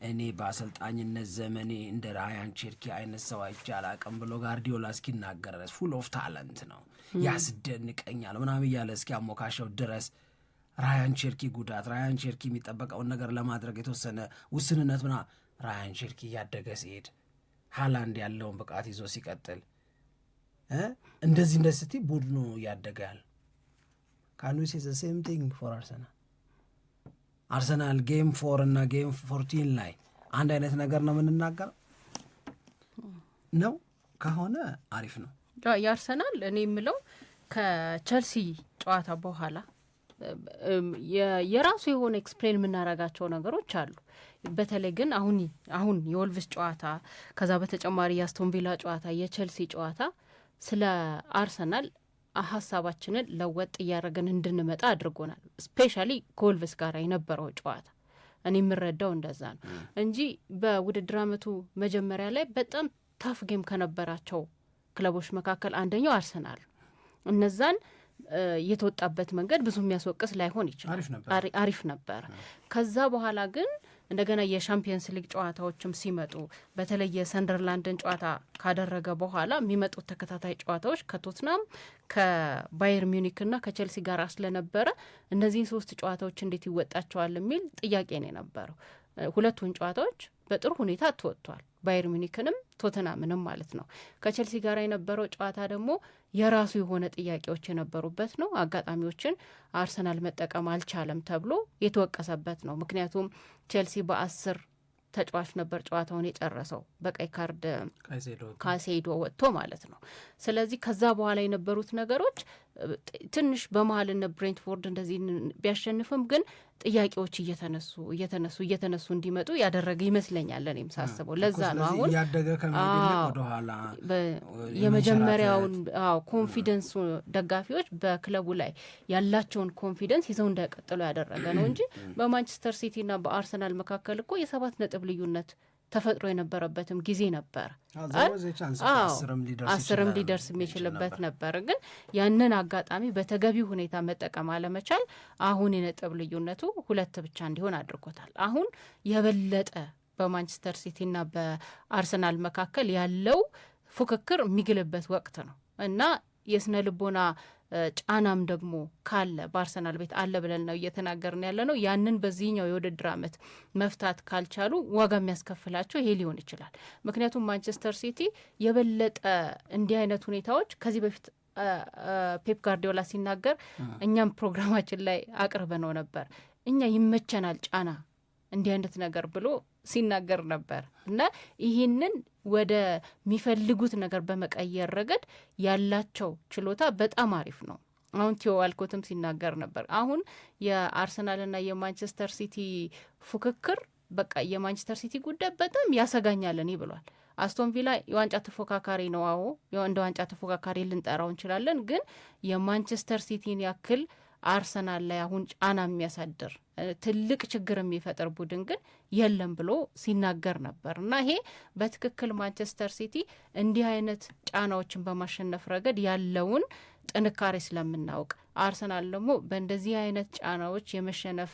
እኔ በአሰልጣኝነት ዘመኔ እንደ ራያን ቼርኪ አይነት ሰው አይቼ አላቅም ብሎ ጋርዲዮላ እስኪናገር ድረስ ፉል ኦፍ ታለንት ነው ያስደንቀኛል ምናምን እያለ እስኪያሞካሸው ድረስ ራያን ቼርኪ ጉዳት፣ ራያን ቼርኪ የሚጠበቀውን ነገር ለማድረግ የተወሰነ ውስንነት ራያን ቼርኪ እያደገ ሲሄድ ሃላንድ ያለውን ብቃት ይዞ ሲቀጥል እንደዚህ ስቲ ቡድኑ እያደጋል። ካን ዊ ሴ ዘ ሴም ቲንግ ፎር አርሰናል ጌም 4 እና ጌም 14 ላይ አንድ አይነት ነገር ነው የምንናገረው ነው ከሆነ አሪፍ ነው። የአርሰናል እኔ የምለው ከቸልሲ ጨዋታ በኋላ የራሱ የሆነ ኤክስፕሌን የምናረጋቸው ነገሮች አሉ። በተለይ ግን አሁን የወልቭስ ጨዋታ ከዛ በተጨማሪ የአስቶን ቪላ ጨዋታ፣ የቸልሲ ጨዋታ ስለ አርሰናል ሀሳባችንን ለወጥ እያደረገን እንድንመጣ አድርጎናል። ስፔሻሊ ከወልቭስ ጋር የነበረው ጨዋታ እኔ የምረዳው እንደዛ ነው እንጂ በውድድር ዓመቱ መጀመሪያ ላይ በጣም ታፍ ጌም ከነበራቸው ክለቦች መካከል አንደኛው አርሰናል እነዛን የተወጣበት መንገድ ብዙ የሚያስወቅስ ላይሆን ይችላል፣ አሪፍ ነበር። ከዛ በኋላ ግን እንደገና የሻምፒየንስ ሊግ ጨዋታዎችም ሲመጡ በተለይ የሰንደርላንድን ጨዋታ ካደረገ በኋላ የሚመጡት ተከታታይ ጨዋታዎች ከቶትናም ከባየር ሚዩኒክ እና ከቼልሲ ጋር ስለነበረ እነዚህን 3 ጨዋታዎች እንዴት ይወጣቸዋል የሚል ጥያቄ ነው የነበረው። ሁለቱን ጨዋታዎች በጥሩ ሁኔታ ተወጥቷል፣ ባየር ሚዩኒክንም ቶተናምንም ማለት ነው። ከቼልሲ ጋር የነበረው ጨዋታ ደግሞ የራሱ የሆነ ጥያቄዎች የነበሩበት ነው። አጋጣሚዎችን አርሰናል መጠቀም አልቻለም ተብሎ የተወቀሰበት ነው። ምክንያቱም ቼልሲ በ10 ተጫዋች ነበር ጨዋታውን የጨረሰው በቀይ ካርድ ካሴዶ ወጥቶ ማለት ነው። ስለዚህ ከዛ በኋላ የነበሩት ነገሮች ትንሽ በመሀልነ ብሬንትፎርድ እንደዚህ ቢያሸንፍም ግን ጥያቄዎች እየተነሱ እንዲመጡ ያደረገ ይመስለኛል። እኔም ሳስበው ለዛ ነው አሁን ያደገ ከመሄድ ወደኋላ የመጀመሪያውን ኮንፊደንስ ደጋፊዎች በክለቡ ላይ ያላቸውን ኮንፊደንስ ይዘው እንዳይቀጥሉ ያደረገ ነው እንጂ በማንቸስተር ሲቲና በአርሰናል መካከል እኮ የ7 ነጥብ ልዩነት ተፈጥሮ የነበረበትም ጊዜ ነበር። 10 ሊደርስ የሚችልበት ነበር። ግን ያንን አጋጣሚ በተገቢ ሁኔታ መጠቀም አለመቻል አሁን የነጥብ ልዩነቱ 2 ብቻ እንዲሆን አድርጎታል። አሁን የበለጠ በማንቸስተር ሲቲና በአርሰናል መካከል ያለው ፉክክር የሚግልበት ወቅት ነው እና የስነ ልቦና ጫናም ደግሞ ካለ በአርሰናል ቤት አለ ብለን ነው እየተናገርን ያለ ነው። ያንን በዚህኛው የውድድር ዓመት መፍታት ካልቻሉ ዋጋ የሚያስከፍላቸው ይሄ ሊሆን ይችላል። ምክንያቱም ማንቸስተር ሲቲ የበለጠ እንዲህ አይነት ሁኔታዎች ከዚህ በፊት ፔፕ ጋርዲዮላ ሲናገር እኛም ፕሮግራማችን ላይ አቅርበነው ነበር። እኛ ይመቸናል ጫና እንዲህ አይነት ነገር ብሎ ሲናገር ነበር እና ይህንን ወደ ሚፈልጉት ነገር በመቀየር ረገድ ያላቸው ችሎታ በጣም አሪፍ ነው። አሁን ቲዮ ዋልኮትም ሲናገር ነበር። አሁን የአርሰናልና የማንቸስተር ሲቲ ፉክክር በቃ የማንቸስተር ሲቲ ጉዳይ በጣም ያሰጋኛል እኔ ብሏል። አስቶን ቪላ የዋንጫ ተፎካካሪ ነው። አዎ እንደ ዋንጫ ተፎካካሪ ልንጠራው እንችላለን። ግን የማንቸስተር ሲቲን ያክል አርሰናል ላይ አሁን ጫና የሚያሳድር ትልቅ ችግር የሚፈጥር ቡድን ግን የለም ብሎ ሲናገር ነበር እና ይሄ በትክክል ማንቸስተር ሲቲ እንዲህ አይነት ጫናዎችን በማሸነፍ ረገድ ያለውን ጥንካሬ ስለምናውቅ፣ አርሰናል ደግሞ በእንደዚህ አይነት ጫናዎች የመሸነፍ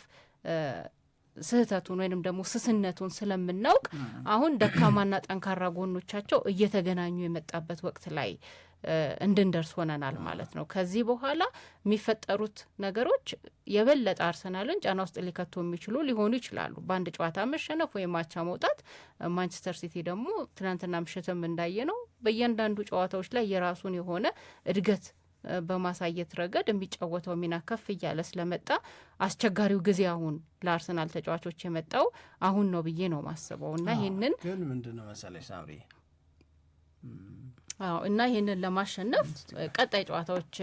ስህተቱን ወይንም ደግሞ ስስነቱን ስለምናውቅ አሁን ደካማና ጠንካራ ጎኖቻቸው እየተገናኙ የመጣበት ወቅት ላይ እንድንደርስ ሆነናል ማለት ነው። ከዚህ በኋላ የሚፈጠሩት ነገሮች የበለጠ አርሰናልን ጫና ውስጥ ሊከቱ የሚችሉ ሊሆኑ ይችላሉ። በአንድ ጨዋታ መሸነፍ ወይም አቻ መውጣት። ማንቸስተር ሲቲ ደግሞ ትናንትና ምሽትም እንዳየ ነው በእያንዳንዱ ጨዋታዎች ላይ የራሱን የሆነ እድገት በማሳየት ረገድ የሚጫወተው ሚና ከፍ እያለ ስለመጣ አስቸጋሪው ጊዜ አሁን ለአርሰናል ተጫዋቾች የመጣው አሁን ነው ብዬ ነው ማስበው እና ይህንን ግን ምንድነው መሰለሽ ሳምሪ እና ይህንን ለማሸነፍ ቀጣይ ጨዋታዎች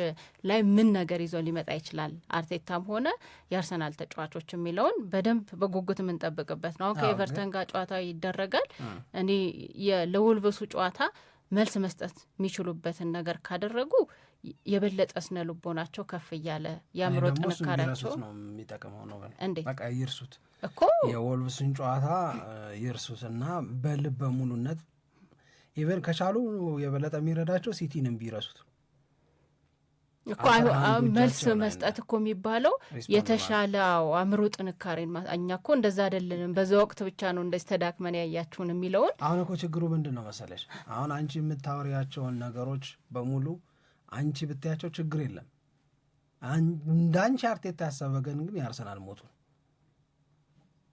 ላይ ምን ነገር ይዞ ሊመጣ ይችላል አርቴታም ሆነ የአርሰናል ተጫዋቾች የሚለውን በደንብ በጉጉት የምንጠብቅበት ነው። አሁን ከኤቨርተን ጋር ጨዋታ ይደረጋል። እኔ ለወልቭሱ ጨዋታ መልስ መስጠት የሚችሉበትን ነገር ካደረጉ የበለጠ ስነ ልቦናቸው ከፍ እያለ የአእምሮ ጥንካሬያቸው ነው የሚጠቅመው ነው። እንዴት በቃ ይርሱት እኮ የወልቭስን ጨዋታ ይርሱትና በልበ ሙሉነት ኢቨን ከቻሉ የበለጠ የሚረዳቸው ሲቲንም ቢረሱት እኮ መልስ መስጠት እኮ የሚባለው የተሻለ አእምሮ ጥንካሬን እኛ እኮ እንደዛ አይደለንም በዛ ወቅት ብቻ ነው እንደዚህ ተዳክመን ያያችሁን የሚለውን። አሁን እኮ ችግሩ ምንድን ነው መሰለሽ፣ አሁን አንቺ የምታወሪያቸውን ነገሮች በሙሉ አንቺ ብታያቸው ችግር የለም። እንዳንቺ አርቴታ ያሰበ ግን የአርሰናል ሞቱ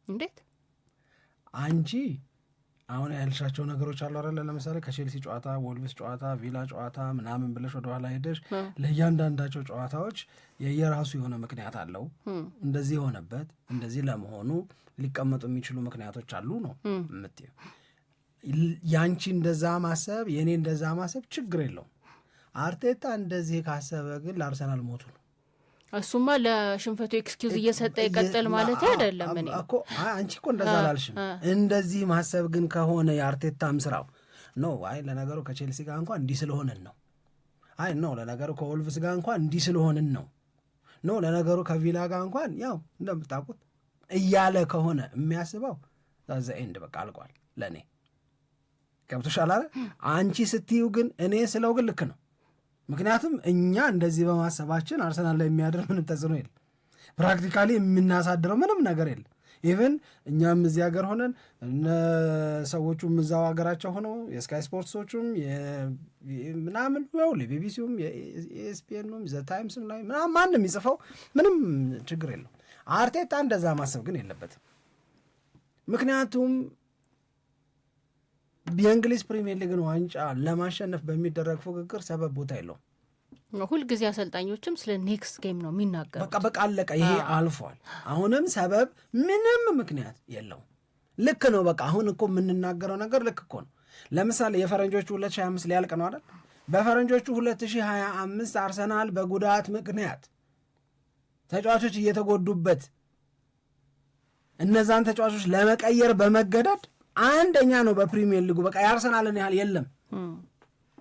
እንዴት አንቺ አሁን ያልሻቸው ነገሮች አሉ አይደል? ለምሳሌ ከቼልሲ ጨዋታ፣ ወልቭስ ጨዋታ፣ ቪላ ጨዋታ ምናምን ብለሽ ወደ ኋላ ሄደሽ ለእያንዳንዳቸው ጨዋታዎች የየራሱ የሆነ ምክንያት አለው። እንደዚህ የሆነበት እንደዚህ ለመሆኑ ሊቀመጡ የሚችሉ ምክንያቶች አሉ ነው የምትይው። ያንቺ እንደዛ ማሰብ የኔ እንደዛ ማሰብ ችግር የለውም። አርቴታ እንደዚህ ካሰበ ግን ለአርሰናል ሞቱ ነው። እሱማ ለሽንፈቱ ኤክስኪውዝ እየሰጠ ይቀጥል ማለት አይደለም። እኔ እኮ አንቺ እኮ እንደዛ አላልሽም። እንደዚህ ማሰብ ግን ከሆነ የአርቴታም ስራው ነው። አይ ለነገሩ ከቼልሲ ጋር እንኳን እንዲህ ስለሆነን ነው። አይ ነው ለነገሩ ከወልቭስ ጋር እንኳን እንዲህ ስለሆነን ነው። ነው ለነገሩ ከቪላ ጋር እንኳን ያው እንደምታውቁት እያለ ከሆነ የሚያስበው ዛዛ ኤንድ በቃ አልቋል። ለእኔ ገብቶሻል አይደል? አንቺ ስትዩ ግን እኔ ስለው ግን ልክ ነው። ምክንያቱም እኛ እንደዚህ በማሰባችን አርሰናል ላይ የሚያደር ምንም ተጽዕኖ የለም። ፕራክቲካሊ የምናሳድረው ምንም ነገር የለም። ኢቨን እኛም እዚህ ሀገር ሆነን ሰዎቹም እዛው ሀገራቸው ሆነው የስካይ ስፖርትሶቹም ምናምን ሁሉ ቢቢሲውም የኤስፒኤንም ዘታይምስም ላይ ምናምን ማንም ይጽፈው ምንም ችግር የለው። አርቴታ እንደዛ ማሰብ ግን የለበትም። ምክንያቱም የእንግሊዝ ፕሪሚየር ሊግን ዋንጫ ለማሸነፍ በሚደረግ ፉክክር ሰበብ ቦታ የለውም። ሁልጊዜ አሰልጣኞችም ስለ ኔክስት ጌም ነው የሚናገሩት። በቃ አለቀ፣ ይሄ አልፏል። አሁንም ሰበብ ምንም ምክንያት የለውም። ልክ ነው። በቃ አሁን እኮ የምንናገረው ነገር ልክ እኮ ነው። ለምሳሌ የፈረንጆቹ 2025 ሊያልቅ ነው አይደል? በፈረንጆቹ 2025 አርሰናል በጉዳት ምክንያት ተጫዋቾች እየተጎዱበት እነዛን ተጫዋቾች ለመቀየር በመገደድ አንደኛ ነው በፕሪሚየር ሊጉ። በቃ የአርሰናልን ያህል የለም።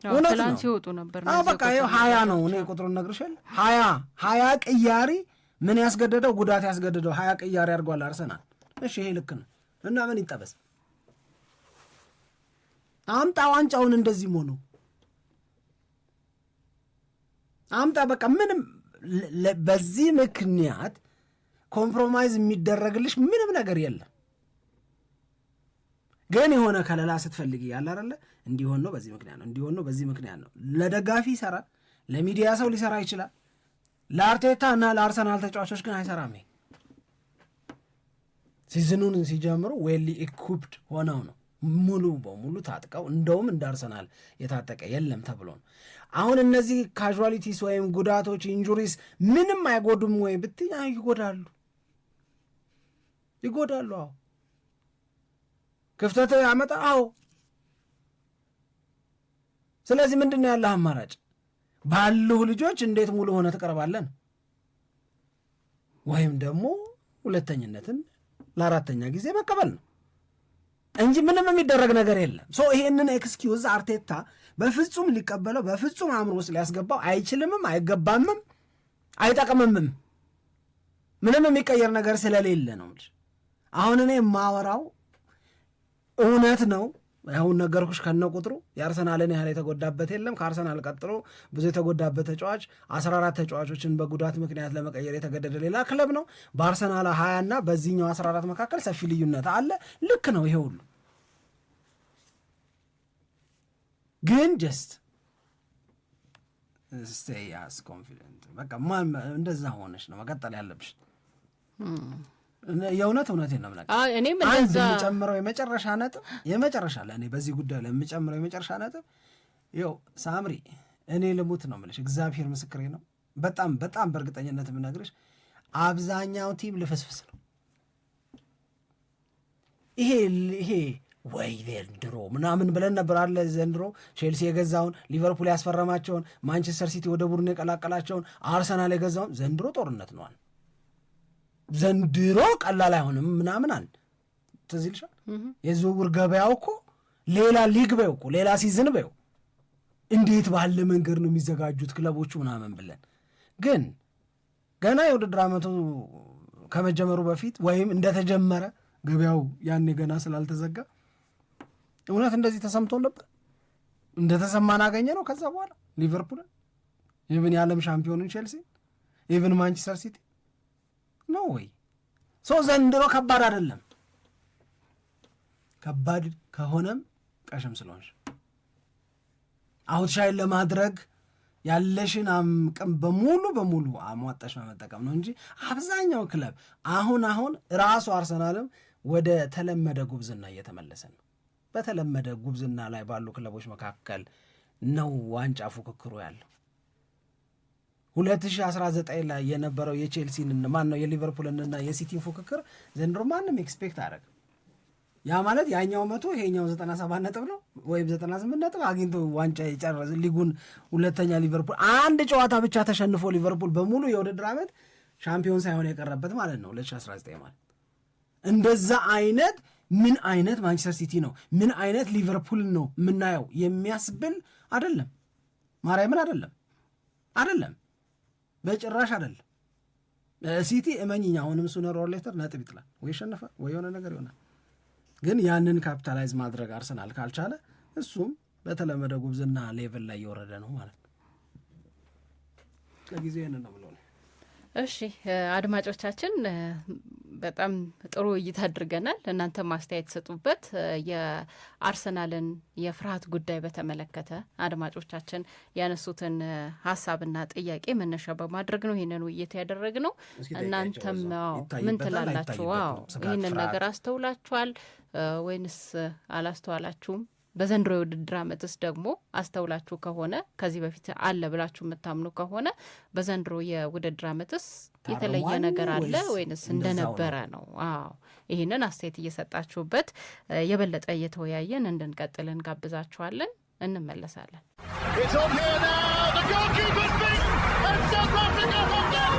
እውነት ነው ሲወጡ ነበር። በቃ ይኸው 20 ነው። እኔ ቁጥሩን ነግርሻል። 20 ቅያሪ ምን ያስገደደው ጉዳት ያስገደደው 20 ቅያሪ አድርጓል አርሰናል። እሺ ይሄ ልክ ነው እና ምን ይጠበስ? አምጣ ዋንጫውን እንደዚህ ሆኖ አምጣ። በቃ ምንም በዚህ ምክንያት ኮምፕሮማይዝ የሚደረግልሽ ምንም ነገር የለም። ግን የሆነ ከለላ ስትፈልጊ ያለ አይደለ እንዲሆን ነው በዚህ ምክንያት ነው እንዲሆን ነው በዚህ ምክንያት ነው። ለደጋፊ ይሰራል፣ ለሚዲያ ሰው ሊሰራ ይችላል። ለአርቴታ እና ለአርሰናል ተጫዋቾች ግን አይሰራም። ሲዝኑን ሲጀምሩ ዌል ኢኩፕድ ሆነው ነው ሙሉ በሙሉ ታጥቀው፣ እንደውም እንደ አርሰናል የታጠቀ የለም ተብሎ ነው። አሁን እነዚህ ካዥዋሊቲስ ወይም ጉዳቶች ኢንጁሪስ ምንም አይጎዱም ወይ ብትይ ይጎዳሉ። አዎ ክፍተት ያመጣ። አዎ ስለዚህ ምንድን ነው ያለህ አማራጭ? ባሉህ ልጆች እንዴት ሙሉ ሆነ ትቀርባለን? ወይም ደግሞ ሁለተኝነትን ለአራተኛ ጊዜ መቀበል ነው እንጂ ምንም የሚደረግ ነገር የለም። ይሄንን ኤክስኪውዝ አርቴታ በፍጹም ሊቀበለው በፍጹም አእምሮ ውስጥ ሊያስገባው አይችልምም፣ አይገባምም፣ አይጠቅምምም። ምንም የሚቀየር ነገር ስለሌለ ነው። አሁን እኔ የማወራው እውነት ነው። አሁን ነገርኩሽ ከነ ቁጥሩ የአርሰናልን ያህል የተጎዳበት የለም። ከአርሰናል ቀጥሎ ብዙ የተጎዳበት ተጫዋች 14 ተጫዋቾችን በጉዳት ምክንያት ለመቀየር የተገደደ ሌላ ክለብ ነው። በአርሰናል 20 እና በዚህኛው 14 መካከል ሰፊ ልዩነት አለ። ልክ ነው ይሄ ሁሉ ግን ጀስት ስቴይ አስ ኮንፊደንት። በቃ እንደዛ ሆነሽ ነው መቀጠል ያለብሽ። እውነቴን ነው የምናገር። እኔም እንደዛ የምጨምረው የመጨረሻ ለእኔ በዚህ ጉዳይ ላይ የምጨምረው የመጨረሻ ነጥብ ይኸው ሳምሪ፣ እኔ ልሙት ነው የምልሽ፣ እግዚአብሔር ምስክሬ ነው። በጣም በጣም በእርግጠኝነት የምነግርሽ አብዛኛው ቲም ልፍስፍስ ነው። ይሄ ወይ ዘንድሮ ምናምን ብለን ነበር አለ። ዘንድሮ ቼልሲ የገዛውን፣ ሊቨርፑል ያስፈረማቸውን፣ ማንቸስተር ሲቲ ወደ ቡድን የቀላቀላቸውን፣ አርሰናል የገዛውን ዘንድሮ ጦርነት ነዋል። ዘንድሮ ቀላል አይሆንም ምናምን አለ። ትዝ ይልሻል የዝውውር ገበያው እኮ ሌላ ሊግ በይው እኮ ሌላ ሲዝን በይው እንዴት ባለ መንገድ ነው የሚዘጋጁት ክለቦቹ ምናምን ብለን ግን ገና የውድድር ዓመቱ ከመጀመሩ በፊት ወይም እንደተጀመረ ገበያው ያኔ ገና ስላልተዘጋ እውነት እንደዚህ ተሰምቶ ነበር። እንደተሰማን አገኘ ነው። ከዛ በኋላ ሊቨርፑልን ኢቭን የዓለም ሻምፒዮንን ቼልሲ ኢቭን ማንቸስተር ሲቲ ነው ወይ ዘንድሮ ከባድ አይደለም። ከባድ ከሆነም ቀሽም ስለሆንሽ አውትሻይን ለማድረግ ያለሽን አቅም በሙሉ አሟጣሽ መጠቀም ነው እንጂ አብዛኛው ክለብ አሁን ራሱ አርሰናልም ወደ ተለመደ ጉብዝና እየተመለሰ ነው። በተለመደ ጉብዝና ላይ ባሉ ክለቦች መካከል ነው ዋንጫ ፉክክሩ ያለው። 2019 ላይ የነበረው የቼልሲን ማን ነው የሊቨርፑልንና የሲቲን ፉክክር ዘንድሮ ማንም ኤክስፔክት አደረገ። ያ ማለት ያኛው 100 ይሄኛው 97 ነጥብ ነው ወይም 98 ነጥብ አግኝቶ ዋንጫ የጨረሰ ሊጉን ሁለተኛ ሊቨርፑል አንድ ጨዋታ ብቻ ተሸንፎ ሊቨርፑል በሙሉ የውድድር ዓመት ሻምፒዮን ሳይሆን የቀረበት ማለት ነው 2019 ማለት። እንደዛ አይነት ምን አይነት ማንቸስተር ሲቲ ነው ምን አይነት ሊቨርፑል ነው የምናየው የሚያስብል አይደለም። ማርያምን አይደለም በጭራሽ አይደለም። ሲቲ እመኝኛ አሁንም ሱነር ኦር ሌተር ነጥብ ይጥላል ወይ ይሸነፋል ወይ የሆነ ነገር ይሆናል። ግን ያንን ካፒታላይዝ ማድረግ አርሰናል ካልቻለ እሱም በተለመደ ጉብዝና ሌቭል ላይ እየወረደ ነው ማለት ነው። ለጊዜው ይህንን ነው ብሎ ነው። እሺ አድማጮቻችን በጣም ጥሩ እይታ አድርገናል። እናንተ ማስተያየት ሰጡበት። የአርሰናልን የፍርሃት ጉዳይ በተመለከተ አድማጮቻችን ያነሱትን ሀሳብና ጥያቄ መነሻ በማድረግ ነው ይህንን ውይይት ያደረግነው። እናንተም ምን ትላላችሁ? ይህንን ነገር አስተውላችኋል ወይንስ አላስተዋላችሁም? በዘንድሮ የውድድር ዓመትስ ደግሞ አስተውላችሁ ከሆነ ከዚህ በፊት አለ ብላችሁ የምታምኑ ከሆነ በዘንድሮ የውድድር ዓመትስ የተለየ ነገር አለ ወይንስ እንደነበረ ነው? ይህንን አስተያየት እየሰጣችሁበት የበለጠ እየተወያየን እንድንቀጥል እንጋብዛችኋለን። እንመለሳለን። It's on here now. The goalkeeper's beaten, and South Africa have done